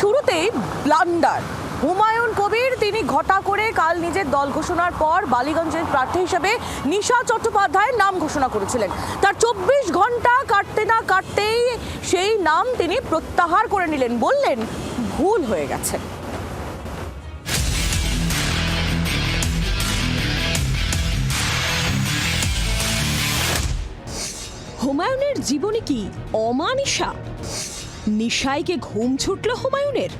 শুরুতেই ব্লান্ডার। হুমায়ুন কবির তিনি ঘটা করে কাল নিজের দল ঘোষণার পর বালিগঞ্জের প্রার্থী হিসেবে নিশা চট্টোপাধ্যায়ের নাম ঘোষণা করেছিলেন। তার 24 ঘন্টা কাটতে না কাটতেই সেই নাম তিনি প্রত্যাহার করে নিলেন, বললেন ভুল হয়ে গেছে। হুমায়ুনের জীবনে কি অমানিশা? নিশাইকে ঘুম ছুটল হুমায়ুনের?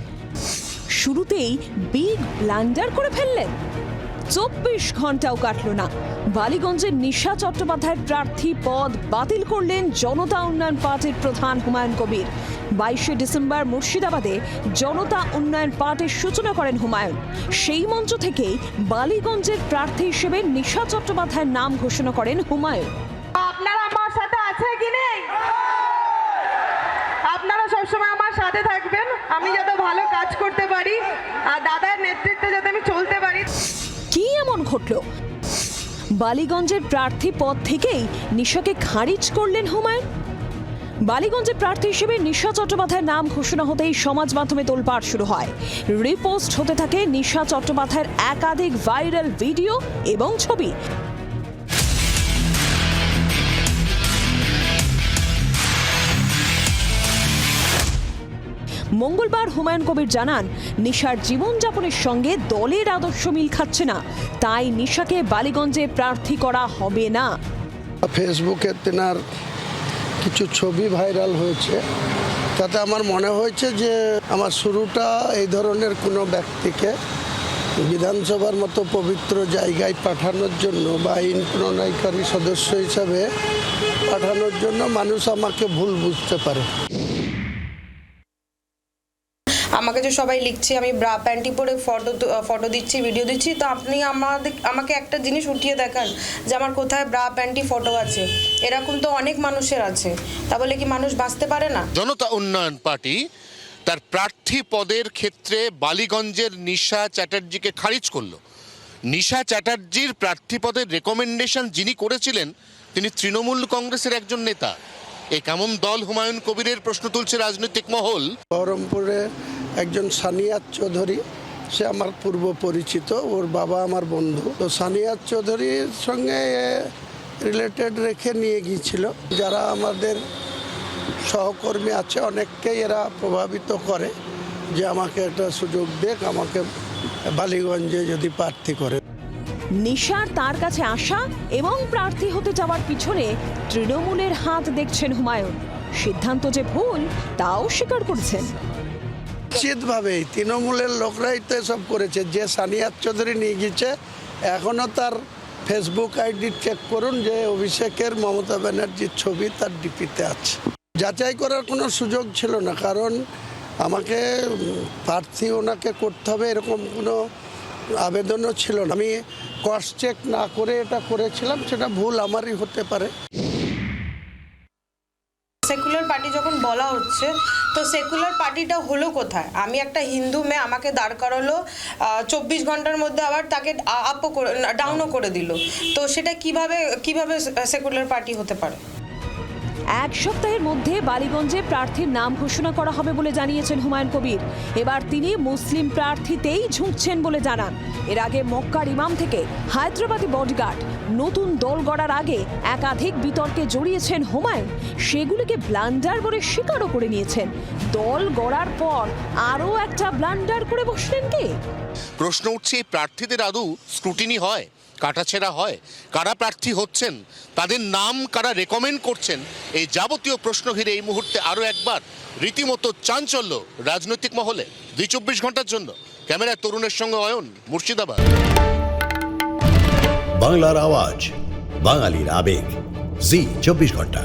শুরুতেই বিগ ব্লান্ডার করে ফেললেন। 24 ঘন্টাও কাটল না, বালিগঞ্জের নিশা চট্টোপাধ্যায়ের প্রার্থী পদ বাতিল করলেন জনতা উন্নয়ন পার্টির প্রধান হুমায়ুন কবির। 22শে ডিসেম্বর মুর্শিদাবাদে জনতা উন্নয়ন পার্টির সূচনা করেন হুমায়ুন। সেই মঞ্চ থেকেই বালিগঞ্জের প্রার্থী হিসেবে নিশা চট্টোপাধ্যায়ের নাম ঘোষণা করেন হুমায়ুন। আপনারা আমার সাথে আছে কি নেই? আপনারা সবসময় আমার সাথে থাকবেন, আমি যাতে ভালো কাজ করতে পারি আর দাদার নেতৃত্বে যাতে আমি চলতে পারি। কি এমন ঘটল? বালিগঞ্জের প্রার্থী পদ থেকেই নিশাকে খারিজ করলেন হুমায়ুন। বালিগঞ্জের প্রার্থী হিসেবে নিশা চট্টোপাধ্যায়ের নাম ঘোষণা হতেই সমাজ মাধ্যমে তোলপাড় শুরু হয়। রিপোস্ট হতে থাকে নিশা চট্টোপাধ্যায়ের একাধিক ভাইরাল ভিডিও এবং ছবি। মঙ্গলবার হুমায়ুন কবির জানান, নিশার জীবনযাপনের সঙ্গে দলের আদর্শ মিল খাচ্ছে না, তাই নিশাকে বালিগঞ্জে প্রার্থী করা হবে না। ফেসবুকে তেনার কিছু ছবি ভাইরাল হয়েছে, তাতে আমার মনে হয়েছে যে আমার শুরুটা এই ধরনের কোনো ব্যক্তিকে বিধানসভার মতো পবিত্র জায়গায় পাঠানোর জন্য বা আইন প্রণয়নকারী সদস্য হিসাবে পাঠানোর জন্য মানুষ আমাকে ভুল বুঝতে পারে। আমাকে যে সবাই লিখছে আমি ব্রা প্যান্টি পরে ফটো দিচ্ছি, ভিডিও দিচ্ছি, তো আপনি আমাকে একটা জিনিস উঠিয়ে দেখান যে আমার কোথায় ব্রা প্যান্টি ফটো আছে। এরকম তো অনেক মানুষের আছে, তা বলে কি মানুষ বাঁচতে পারে না? জনতা উন্নয়ন পার্টি তার প্রার্থী পদের ক্ষেত্রে বালিগঞ্জের নিশা চ্যাটার্জিকে খারিজ করলো। নিশা চ্যাটার্জির প্রার্থী পদের রেকমেন্ডেশন যিনি করেছিলেন তিনি তৃণমূল কংগ্রেসের একজন নেতা। এ কেমন দল হুমায়ুন কবিরের প্রশ্ন তুলছে রাজনৈতিক মহল। বহরমপুরে একজন সানিয়াত চৌধুরী, সে আমার পূর্ব পরিচিত, ওর বাবা আমার বন্ধু। তো সানিয়াত চৌধুরীর সঙ্গে রিলেটেড রেখে নিয়ে গিয়েছিল। যারা আমাদের সহকর্মী আছে অনেককেই এরা প্রভাবিত করে যে আমাকে একটা সুযোগ দেখ, আমাকে বালিগঞ্জে যদি প্রার্থী করে। নিশার তার কাছে আসা এবং প্রার্থী হতে যাওয়ার পিছনে তৃণমূলের হাত দেখছেন হুমায়ুন। সিদ্ধান্ত যে ভুল তাও স্বীকার করছেন। নিশ্চিতভাবেই তৃণমূলের লোকরাই তো এসব করেছে। যে সানিয়াত চৌধুরী নিয়ে গিয়েছে, এখনও তার ফেসবুক আইডি চেক করুন যে অভিষেকের মমতা ব্যানার্জির ছবি তার ডিপিতে আছে। যাচাই করার কোনো সুযোগ ছিল না, কারণ আমাকে প্রার্থী ওনাকে করতে হবে এরকম কোনো আবেদনও ছিল না। আমি ক্রস চেক না করে এটা করেছিলাম, সেটা ভুল আমারই হতে পারে। সেকুলার পার্টি যখন বলা হচ্ছে, তো সেকুলার পার্টিটা হলো কোথায়? আমি একটা হিন্দু মেয়ে, আমাকে দাঁড় করালো, 24 ঘন্টার মধ্যে আবার তাকে আপও করে ডাউনও করে দিল। তো সেটা কিভাবে সেকুলার পার্টি হতে পারে? এক সপ্তাহের মধ্যে বালিগঞ্জে প্রার্থীর নাম ঘোষণা করা হবে বলে জানিয়েছেন হুমায়ুন কবির। এবার তিনি মুসলিম প্রার্থীতেই ঝুঁকছেন বলে জানান। এর আগে মক্কার ইমাম থেকে হায়দ্রাবাদি বডিগার্ড, নতুন দল গড়ার আগে একাধিক বিতর্কে জড়িয়েছেন হুমায়ুন। সেগুলিকে ব্লান্ডার বলে স্বীকারও করে নিয়েছেন। দল গড়ার পর আরও একটা ব্লান্ডার করে বসলেন কে? প্রশ্ন উঠছে, এই প্রার্থীদের আদৌ স্ক্রুটিনি হয়, কাটাছেঁড়া হয়? কারা প্রার্থী হচ্ছেন, তাদের নাম কারা রেকমেন্ড করছেন, এই যাবতীয় প্রশ্ন ঘিরে এই মুহূর্তে আরও একবার রীতিমতো চাঞ্চল্য রাজনৈতিক মহলে। 24 ঘন্টার জন্য ক্যামেরায় তরুণের সঙ্গে অয়ন, মুর্শিদাবাদ। বাংলার আওয়াজ, বাঙালির আবেগ, জি 24 ঘন্টা।